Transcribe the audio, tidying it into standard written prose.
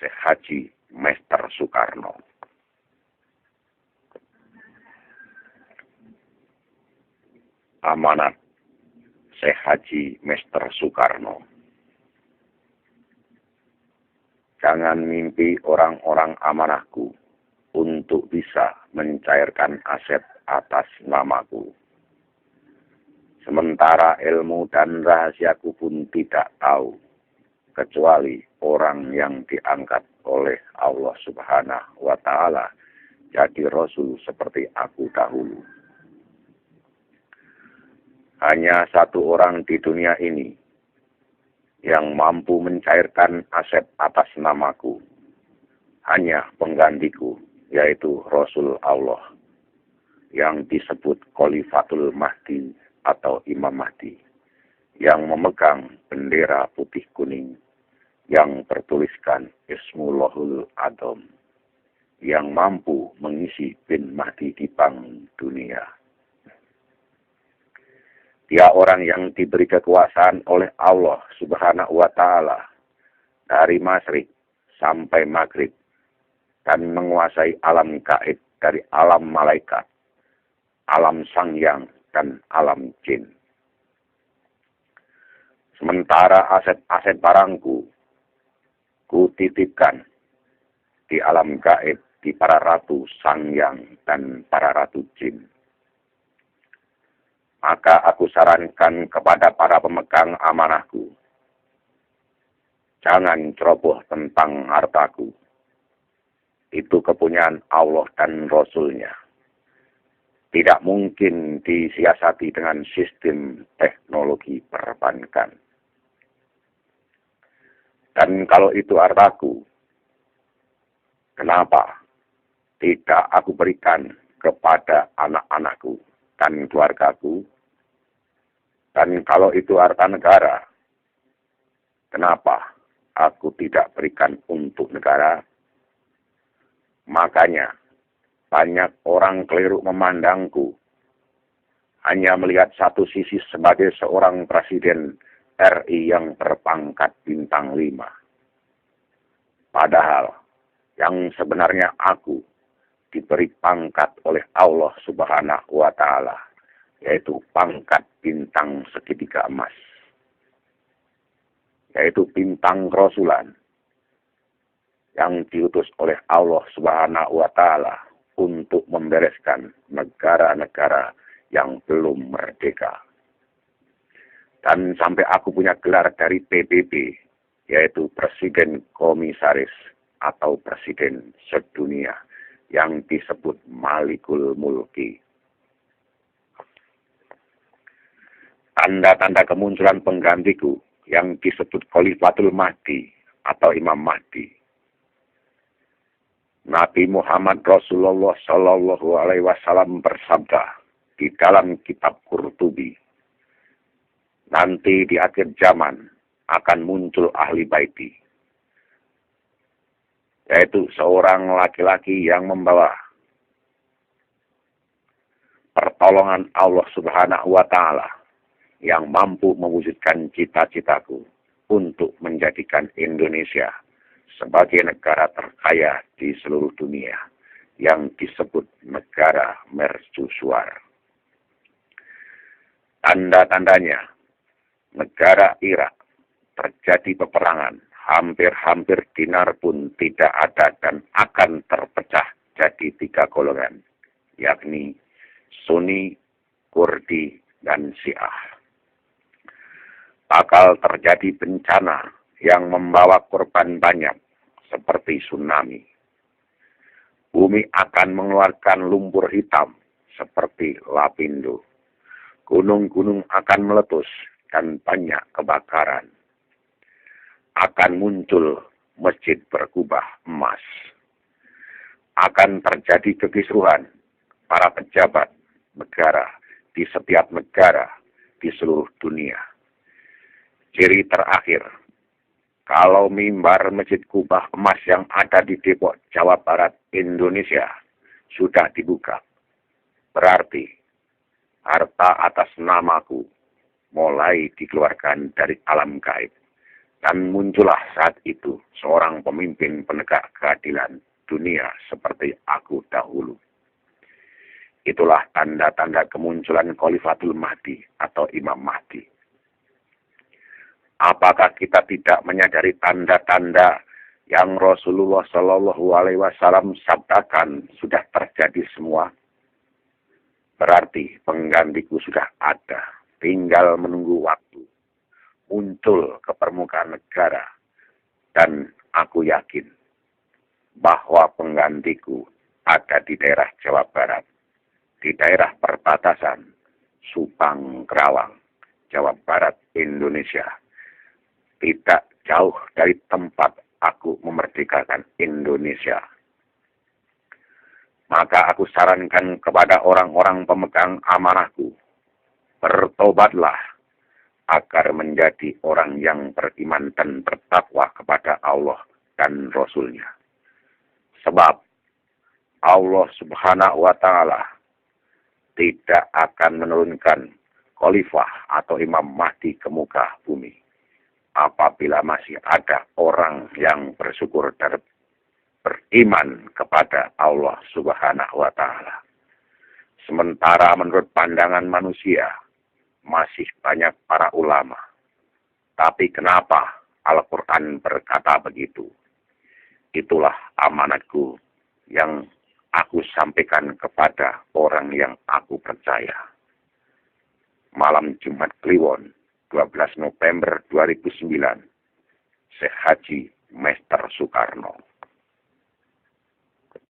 Syekh Haji Mester Soekarno. Amanat Syekh Haji Mester Soekarno. Jangan mimpi orang-orang amanahku untuk bisa mencairkan aset atas namaku. Sementara ilmu dan rahasiaku pun tidak tahu, kecuali orang yang diangkat oleh Allah Subhanahu wa Ta'ala jadi Rasul seperti aku dahulu. Hanya satu orang di dunia ini yang mampu mencairkan aset atas namaku. Hanya penggantiku, yaitu Rasul Allah, yang disebut Khalifatul Mahdi atau Imam Mahdi, yang memegang bendera putih kuning, yang tertuliskan Ismullahul Adham, yang mampu mengisi bin Mahdi di bank dunia. Dia orang yang diberi kekuasaan oleh Allah Subhanahu wa Ta'ala dari masyrik sampai maghrib dan menguasai alam gaib dari alam malaikat, alam sangyang dan alam jin. Sementara aset-aset barangku kutitipkan di alam gaib di para ratu sangyang dan para ratu jin. Maka aku sarankan kepada para pemegang amanahku, jangan ceroboh tentang hartaku. Itu kepunyaan Allah dan Rasul-Nya. Tidak mungkin disiasati dengan sistem teknologi perbankan. Dan kalau itu hartaku, kenapa tidak aku berikan kepada anak-anakku dan keluargaku? Dan kalau itu harta negara, kenapa aku tidak berikan untuk negara? Makanya banyak orang keliru memandangku, hanya melihat satu sisi sebagai seorang presiden RI yang berpangkat bintang 5. Padahal yang sebenarnya aku diberi pangkat oleh Allah Subhanahu wa Ta'ala, yaitu pangkat bintang segitiga emas, yaitu bintang kerasulan yang diutus oleh Allah Subhanahu wa Ta'ala untuk membereskan negara-negara yang belum merdeka. Dan sampai aku punya gelar dari PBB, yaitu Presiden Komisaris atau Presiden Sedunia, yang disebut Malikul Mulki. Tanda-tanda kemunculan penggantiku yang disebut Khalifatul Mahdi atau Imam Mahdi. Nabi Muhammad Rasulullah Sallallahu Alaihi Wasallam bersabda di dalam kitab Qurtubi, nanti di akhir zaman akan muncul ahli baiti, yaitu seorang laki-laki yang membawa pertolongan Allah Subhanahu wa Ta'ala, yang mampu mewujudkan cita-citaku untuk menjadikan Indonesia sebagai negara terkaya di seluruh dunia, yang disebut negara mercusuar. Tanda-tandanya, negara Irak terjadi peperangan, hampir-hampir dinar pun tidak ada dan akan terpecah jadi 3 golongan, yakni Sunni, Kurdi, dan Syiah. Bakal terjadi bencana yang membawa korban banyak, seperti tsunami. Bumi akan mengeluarkan lumpur hitam, seperti lapindo. Gunung-gunung akan meletus, dan banyak kebakaran. Akan muncul masjid berkubah emas. Akan terjadi kekisruhan para pejabat negara di setiap negara di seluruh dunia. Ciri terakhir, kalau mimbar Masjid Kubah Emas yang ada di Depok, Jawa Barat, Indonesia sudah dibuka, berarti harta atas namaku mulai dikeluarkan dari alam gaib Dan muncullah saat itu seorang pemimpin penegak keadilan dunia seperti aku dahulu. Itulah tanda-tanda kemunculan Khalifatul Mahdi atau Imam Mahdi. Apakah kita tidak menyadari tanda-tanda yang Rasulullah Shallallahu Alaihi Wasallam sabdakan sudah terjadi semua? Berarti penggantiku sudah ada, tinggal menunggu waktu muncul ke permukaan negara, dan aku yakin bahwa penggantiku ada di daerah Jawa Barat, di daerah perbatasan Subang Kerawang, Jawa Barat, Indonesia. Tidak jauh dari tempat aku memerdekakan Indonesia. Maka aku sarankan kepada orang-orang pemegang amanahku, bertobatlah agar menjadi orang yang beriman dan bertakwa kepada Allah dan Rasul-Nya. Sebab Allah Subhanahu wa Ta'ala tidak akan menurunkan khalifah atau Imam Mahdi ke muka bumi apabila masih ada orang yang bersyukur dan beriman kepada Allah Subhanahu wa Ta'ala. Sementara menurut pandangan manusia masih banyak para ulama. Tapi kenapa Al-Quran berkata begitu? Itulah amanatku yang aku sampaikan kepada orang yang aku percaya. Malam Jumat Kliwon, 12 November 2009, Syekh Haji Mester Soekarno.